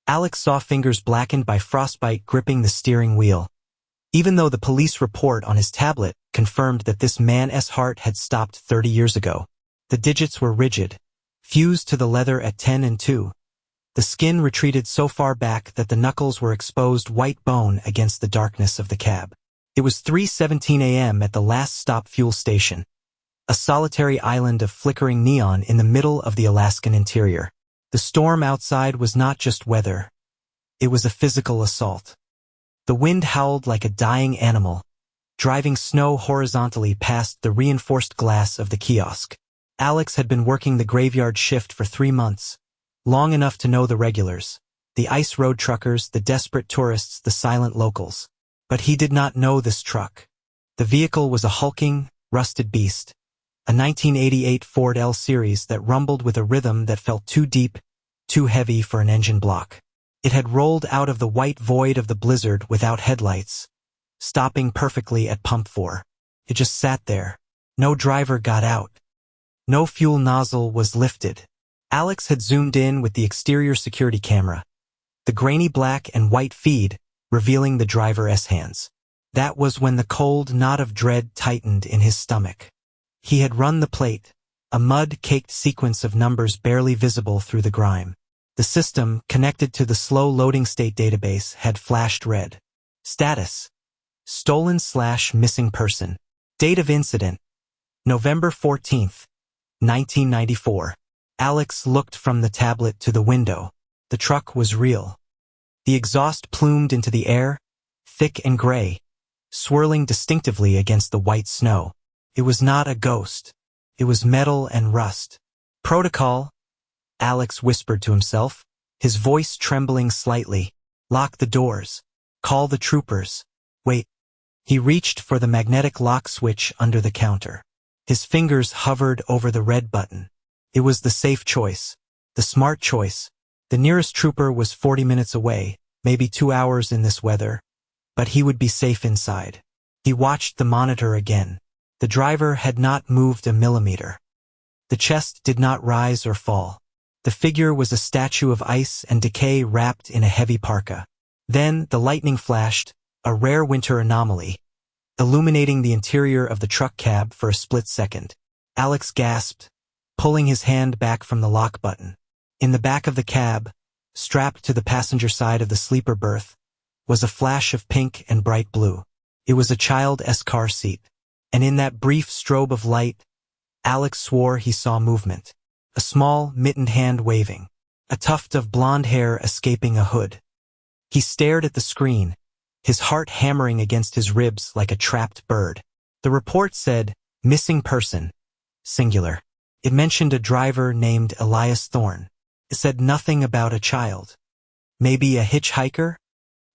Alex saw fingers blackened by frostbite gripping the steering wheel. Even though the police report on his tablet confirmed that this man's heart had stopped 30 years ago. The digits were rigid, fused to the leather at 10 and 2. The skin retreated so far back that the knuckles were exposed white bone against the darkness of the cab. It was 3:17 a.m. at the last stop fuel station, a solitary island of flickering neon in the middle of the Alaskan interior. The storm outside was not just weather. It was a physical assault. The wind howled like a dying animal, driving snow horizontally past the reinforced glass of the kiosk. Alex had been working the graveyard shift for 3 months, long enough to know the regulars, the ice road truckers, the desperate tourists, the silent locals. But he did not know this truck. The vehicle was a hulking, rusted beast, a 1988 Ford L Series that rumbled with a rhythm that felt too deep, too heavy for an engine block. It had rolled out of the white void of the blizzard without headlights, stopping perfectly at pump 4. It just sat there. No driver got out. No fuel nozzle was lifted. Alex had zoomed in with the exterior security camera, the grainy black and white feed revealing the driver's hands. That was when the cold knot of dread tightened in his stomach. He had run the plate, a mud-caked sequence of numbers barely visible through the grime. The system, connected to the slow-loading state database, had flashed red. Status: stolen/missing person. Date of incident: November 14th, 1994. Alex looked from the tablet to the window. The truck was real. The exhaust plumed into the air, thick and gray, swirling distinctively against the white snow. It was not a ghost. It was metal and rust. Protocol, Alex whispered to himself, his voice trembling slightly. Lock the doors. Call the troopers. Wait. He reached for the magnetic lock switch under the counter. His fingers hovered over the red button. It was the safe choice, the smart choice. The nearest trooper was 40 minutes away, maybe 2 hours in this weather, but he would be safe inside. He watched the monitor again. The driver had not moved a millimeter. The chest did not rise or fall. The figure was a statue of ice and decay wrapped in a heavy parka. Then the lightning flashed, a rare winter anomaly, illuminating the interior of the truck cab for a split second. Alex gasped, pulling his hand back from the lock button. In the back of the cab, strapped to the passenger side of the sleeper berth, was a flash of pink and bright blue. It was a child's car seat, and in that brief strobe of light, Alex swore he saw movement. A small, mittened hand waving, a tuft of blonde hair escaping a hood. He stared at the screen, his heart hammering against his ribs like a trapped bird. The report said, missing person, singular. It mentioned a driver named Elias Thorne. It said nothing about a child. Maybe a hitchhiker?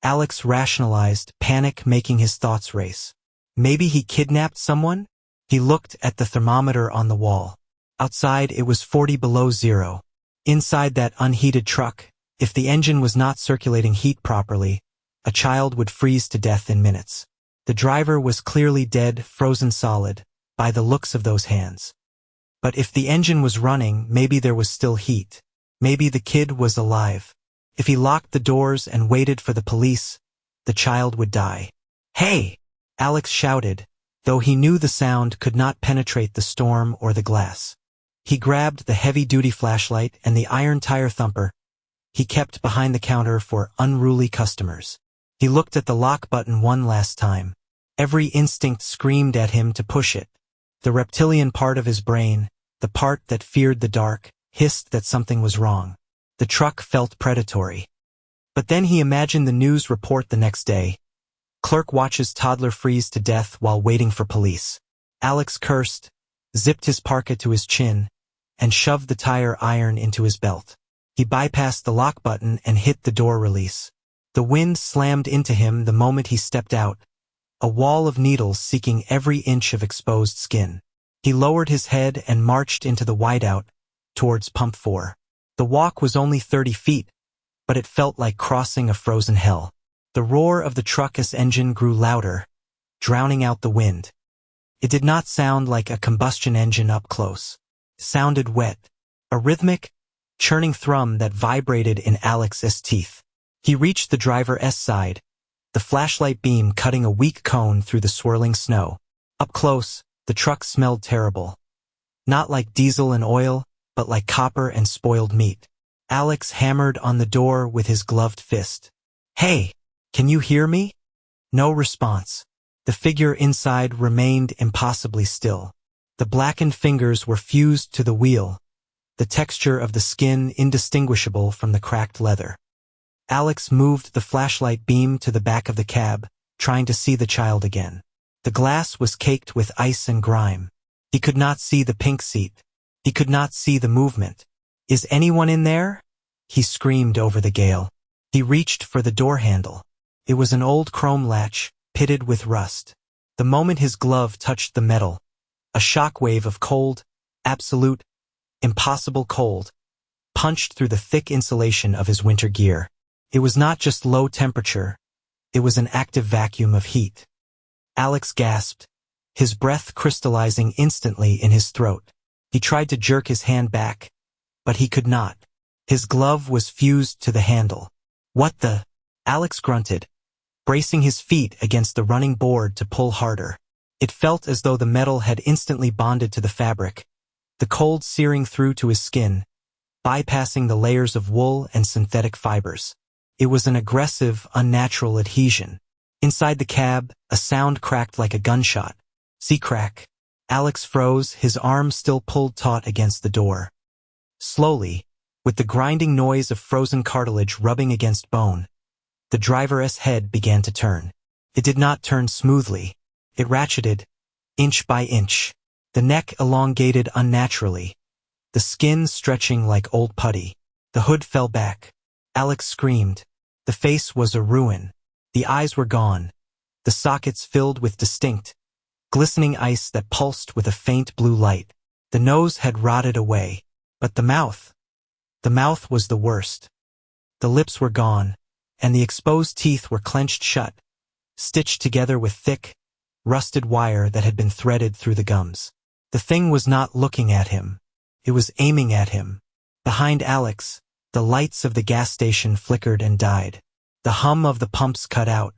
Alex rationalized, panic making his thoughts race. Maybe he kidnapped someone? He looked at the thermometer on the wall. Outside it was 40 below zero. Inside that unheated truck, if the engine was not circulating heat properly, a child would freeze to death in minutes. The driver was clearly dead, frozen solid, by the looks of those hands. But if the engine was running, maybe there was still heat. Maybe the kid was alive. If he locked the doors and waited for the police, the child would die. Hey! Alex shouted, though he knew the sound could not penetrate the storm or the glass. He grabbed the heavy-duty flashlight and the iron tire thumper he kept behind the counter for unruly customers. He looked at the lock button one last time. Every instinct screamed at him to push it. The reptilian part of his brain, the part that feared the dark, hissed that something was wrong. The truck felt predatory. But then he imagined the news report the next day. Clerk watches toddler freeze to death while waiting for police. Alex cursed, zipped his parka to his chin, and shoved the tire iron into his belt. He bypassed the lock button and hit the door release. The wind slammed into him the moment he stepped out, a wall of needles seeking every inch of exposed skin. He lowered his head and marched into the whiteout, towards pump 4. The walk was only 30 feet, but it felt like crossing a frozen hell. The roar of the truck's engine grew louder, drowning out the wind. It did not sound like a combustion engine up close. It sounded wet, a rhythmic, churning thrum that vibrated in Alex's teeth. He reached the driver's side, the flashlight beam cutting a weak cone through the swirling snow. Up close, the truck smelled terrible. Not like diesel and oil, but like copper and spoiled meat. Alex hammered on the door with his gloved fist. "Hey, can you hear me?" No response. The figure inside remained impossibly still. The blackened fingers were fused to the wheel, the texture of the skin indistinguishable from the cracked leather. Alex moved the flashlight beam to the back of the cab, trying to see the child again. The glass was caked with ice and grime. He could not see the pink seat. He could not see the movement. "Is anyone in there?" he screamed over the gale. He reached for the door handle. It was an old chrome latch, pitted with rust. The moment his glove touched the metal, a shockwave of cold, absolute, impossible cold, punched through the thick insulation of his winter gear. It was not just low temperature, it was an active vacuum of heat. Alex gasped, his breath crystallizing instantly in his throat. He tried to jerk his hand back, but he could not. His glove was fused to the handle. "What the?" Alex grunted, bracing his feet against the running board to pull harder. It felt as though the metal had instantly bonded to the fabric, the cold searing through to his skin, bypassing the layers of wool and synthetic fibers. It was an aggressive, unnatural adhesion. Inside the cab, a sound cracked like a gunshot. "See crack." Alex froze, his arm still pulled taut against the door. Slowly, with the grinding noise of frozen cartilage rubbing against bone, the driver's head began to turn. It did not turn smoothly. It ratcheted, inch by inch. The neck elongated unnaturally, the skin stretching like old putty. The hood fell back. Alex screamed. The face was a ruin. The eyes were gone, the sockets filled with distinct, glistening ice that pulsed with a faint blue light. The nose had rotted away, but the mouth was the worst. The lips were gone, and the exposed teeth were clenched shut, stitched together with thick, rusted wire that had been threaded through the gums. The thing was not looking at him. It was aiming at him. Behind Alex, the lights of the gas station flickered and died. The hum of the pumps cut out.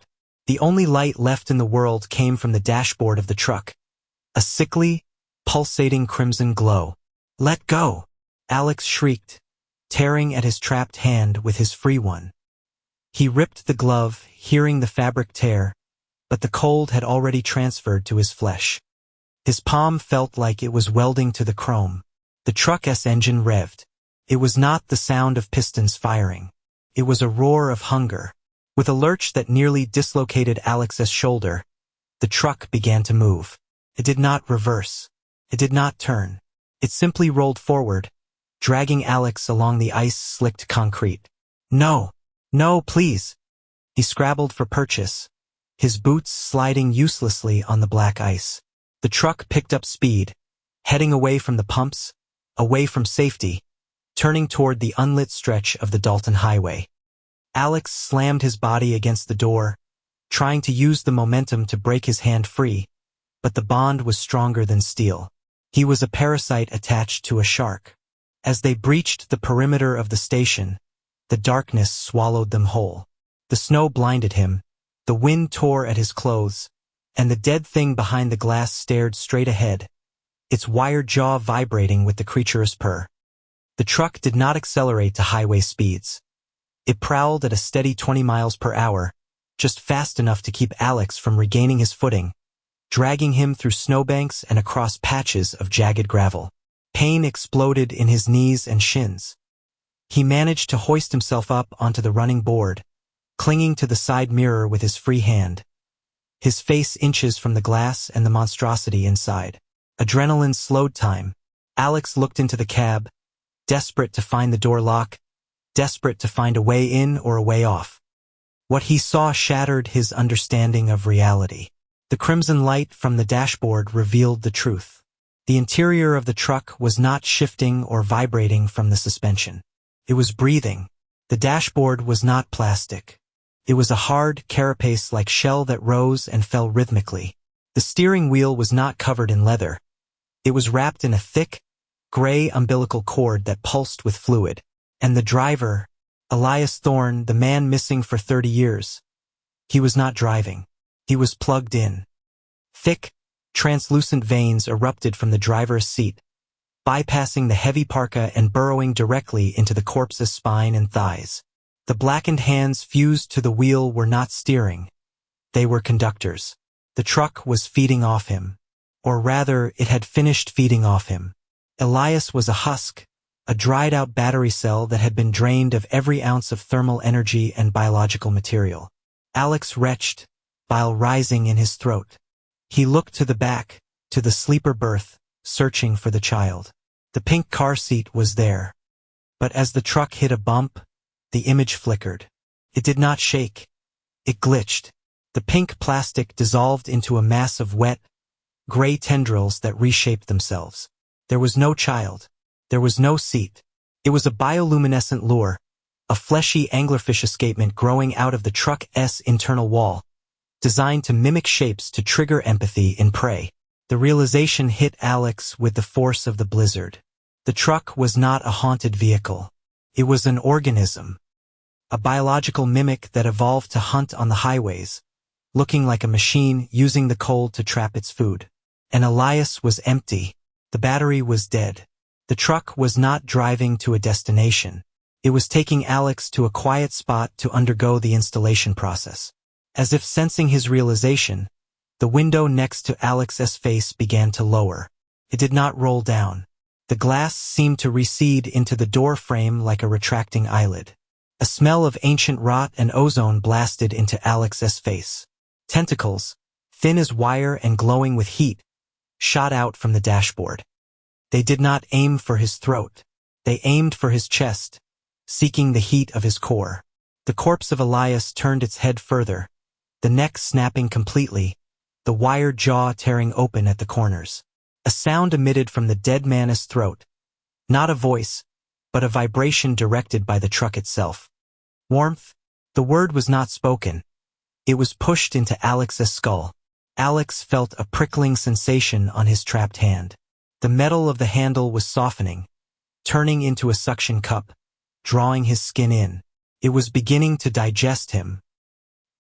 The only light left in the world came from the dashboard of the truck, a sickly, pulsating crimson glow. "Let go!" Alex shrieked, tearing at his trapped hand with his free one. He ripped the glove, hearing the fabric tear, but the cold had already transferred to his flesh. His palm felt like it was welding to the chrome. The truck's engine revved. It was not the sound of pistons firing. It was a roar of hunger. With a lurch that nearly dislocated Alex's shoulder, the truck began to move. It did not reverse. It did not turn. It simply rolled forward, dragging Alex along the ice-slicked concrete. "No! No, please!" He scrabbled for purchase, his boots sliding uselessly on the black ice. The truck picked up speed, heading away from the pumps, away from safety, turning toward the unlit stretch of the Dalton Highway. Alex slammed his body against the door, trying to use the momentum to break his hand free, but the bond was stronger than steel. He was a parasite attached to a shark. As they breached the perimeter of the station, the darkness swallowed them whole. The snow blinded him, the wind tore at his clothes, and the dead thing behind the glass stared straight ahead, its wired jaw vibrating with the creature's purr. The truck did not accelerate to highway speeds. It prowled at a steady 20 miles per hour, just fast enough to keep Alex from regaining his footing, dragging him through snowbanks and across patches of jagged gravel. Pain exploded in his knees and shins. He managed to hoist himself up onto the running board, clinging to the side mirror with his free hand, his face inches from the glass and the monstrosity inside. Adrenaline slowed time. Alex looked into the cab, desperate to find the door lock, desperate to find a way in or a way off. What he saw shattered his understanding of reality. The crimson light from the dashboard revealed the truth. The interior of the truck was not shifting or vibrating from the suspension. It was breathing. The dashboard was not plastic. It was a hard, carapace-like shell that rose and fell rhythmically. The steering wheel was not covered in leather. It was wrapped in a thick, gray umbilical cord that pulsed with fluid. And the driver, Elias Thorne, the man missing for 30 years. He was not driving. He was plugged in. Thick, translucent veins erupted from the driver's seat, bypassing the heavy parka and burrowing directly into the corpse's spine and thighs. The blackened hands fused to the wheel were not steering. They were conductors. The truck was feeding off him. Or rather, it had finished feeding off him. Elias was a husk, a dried-out battery cell that had been drained of every ounce of thermal energy and biological material. Alex retched, bile rising in his throat. He looked to the back, to the sleeper berth, searching for the child. The pink car seat was there. But as the truck hit a bump, the image flickered. It did not shake. It glitched. The pink plastic dissolved into a mass of wet, gray tendrils that reshaped themselves. There was no child. There was no seat. It was a bioluminescent lure, a fleshy anglerfish escapement growing out of the truck's internal wall, designed to mimic shapes to trigger empathy in prey. The realization hit Alex with the force of the blizzard. The truck was not a haunted vehicle. It was an organism. A biological mimic that evolved to hunt on the highways, looking like a machine using the cold to trap its food. And Elias was empty. The battery was dead. The truck was not driving to a destination. It was taking Alex to a quiet spot to undergo the installation process. As if sensing his realization, the window next to Alex's face began to lower. It did not roll down. The glass seemed to recede into the door frame like a retracting eyelid. A smell of ancient rot and ozone blasted into Alex's face. Tentacles, thin as wire and glowing with heat, shot out from the dashboard. They did not aim for his throat. They aimed for his chest, seeking the heat of his core. The corpse of Elias turned its head further, the neck snapping completely, the wired jaw tearing open at the corners. A sound emitted from the dead man's throat. Not a voice, but a vibration directed by the truck itself. Warmth? The word was not spoken. It was pushed into Alex's skull. Alex felt a prickling sensation on his trapped hand. The metal of the handle was softening, turning into a suction cup, drawing his skin in. It was beginning to digest him.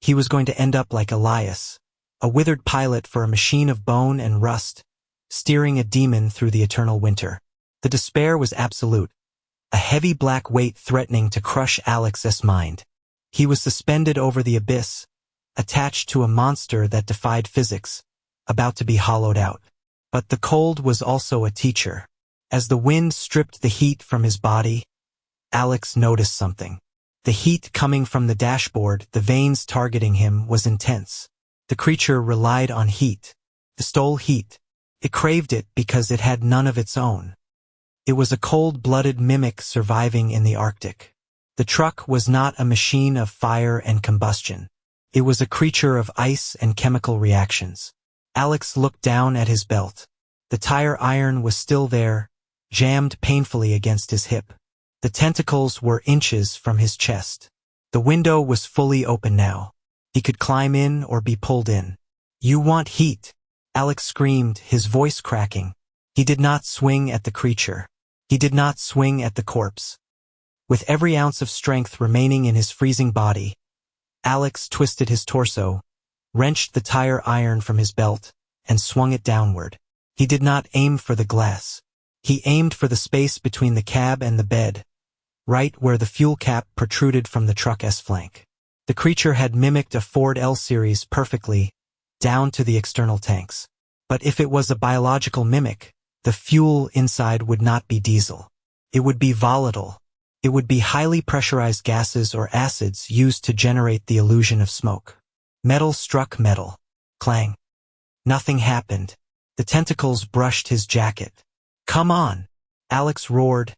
He was going to end up like Elias, a withered pilot for a machine of bone and rust, steering a demon through the eternal winter. The despair was absolute, a heavy black weight threatening to crush Alex's mind. He was suspended over the abyss, attached to a monster that defied physics, about to be hollowed out. But the cold was also a teacher. As the wind stripped the heat from his body, Alex noticed something. The heat coming from the dashboard, the veins targeting him, was intense. The creature relied on heat. It stole heat. It craved it because it had none of its own. It was a cold-blooded mimic surviving in the Arctic. The truck was not a machine of fire and combustion. It was a creature of ice and chemical reactions. Alex looked down at his belt. The tire iron was still there, jammed painfully against his hip. The tentacles were inches from his chest. The window was fully open now. He could climb in or be pulled in. "You want heat," Alex screamed, his voice cracking. He did not swing at the creature. He did not swing at the corpse. With every ounce of strength remaining in his freezing body, Alex twisted his torso, wrenched the tire iron from his belt, and swung it downward. He did not aim for the glass. He aimed for the space between the cab and the bed, right where the fuel cap protruded from the truck's flank. The creature had mimicked a Ford L-Series perfectly, down to the external tanks. But if it was a biological mimic, the fuel inside would not be diesel. It would be volatile. It would be highly pressurized gases or acids used to generate the illusion of smoke. Metal struck metal. Clang. Nothing happened. The tentacles brushed his jacket. "Come on!" Alex roared,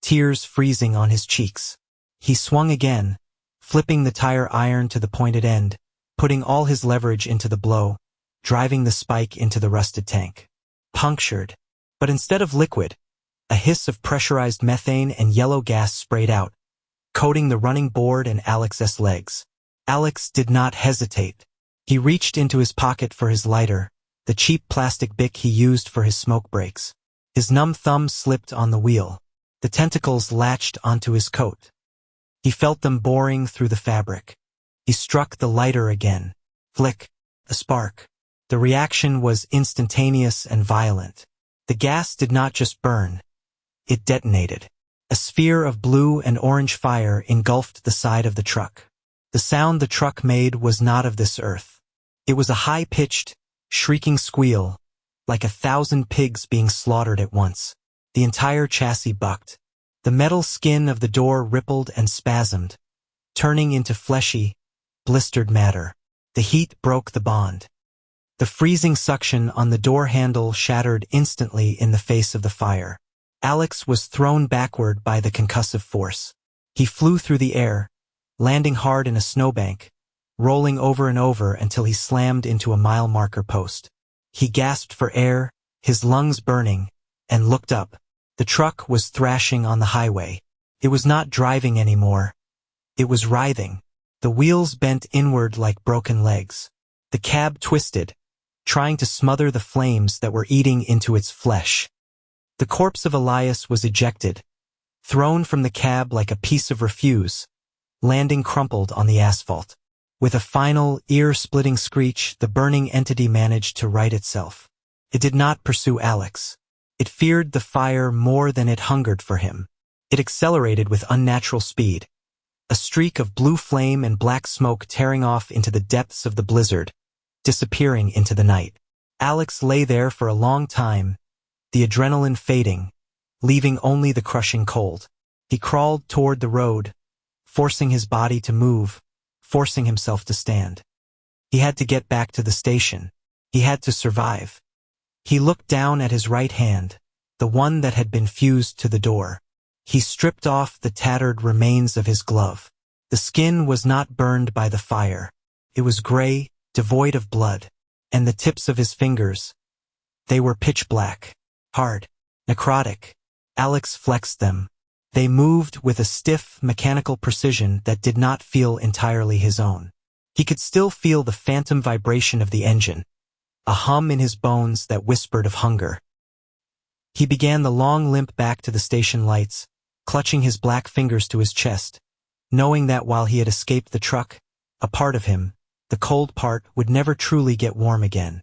tears freezing on his cheeks. He swung again, flipping the tire iron to the pointed end, putting all his leverage into the blow, driving the spike into the rusted tank. Punctured. But instead of liquid, a hiss of pressurized methane and yellow gas sprayed out, coating the running board and Alex's legs. Alex did not hesitate. He reached into his pocket for his lighter, the cheap plastic bic he used for his smoke breaks. His numb thumb slipped on the wheel. The tentacles latched onto his coat. He felt them boring through the fabric. He struck the lighter again. Flick. A spark. The reaction was instantaneous and violent. The gas did not just burn. It detonated. A sphere of blue and orange fire engulfed the side of the truck. The sound the truck made was not of this earth. It was a high-pitched, shrieking squeal, like 1,000 pigs being slaughtered at once. The entire chassis bucked. The metal skin of the door rippled and spasmed, turning into fleshy, blistered matter. The heat broke the bond. The freezing suction on the door handle shattered instantly in the face of the fire. Alex was thrown backward by the concussive force. He flew through the air, landing hard in a snowbank, rolling over and over until he slammed into a mile marker post. He gasped for air, his lungs burning, and looked up. The truck was thrashing on the highway. It was not driving anymore. It was writhing. The wheels bent inward like broken legs. The cab twisted, trying to smother the flames that were eating into its flesh. The corpse of Elias was ejected, thrown from the cab like a piece of refuse, landing crumpled on the asphalt. With a final, ear-splitting screech, the burning entity managed to right itself. It did not pursue Alex. It feared the fire more than it hungered for him. It accelerated with unnatural speed, a streak of blue flame and black smoke tearing off into the depths of the blizzard, disappearing into the night. Alex lay there for a long time, the adrenaline fading, leaving only the crushing cold. He crawled toward the road, forcing his body to move, forcing himself to stand. He had to get back to the station. He had to survive. He looked down at his right hand, the one that had been fused to the door. He stripped off the tattered remains of his glove. The skin was not burned by the fire. It was gray, devoid of blood. And the tips of his fingers, they were pitch black. Hard. Necrotic. Alex flexed them. They moved with a stiff, mechanical precision that did not feel entirely his own. He could still feel the phantom vibration of the engine, a hum in his bones that whispered of hunger. He began the long limp back to the station lights, clutching his black fingers to his chest, knowing that while he had escaped the truck, a part of him, the cold part, would never truly get warm again.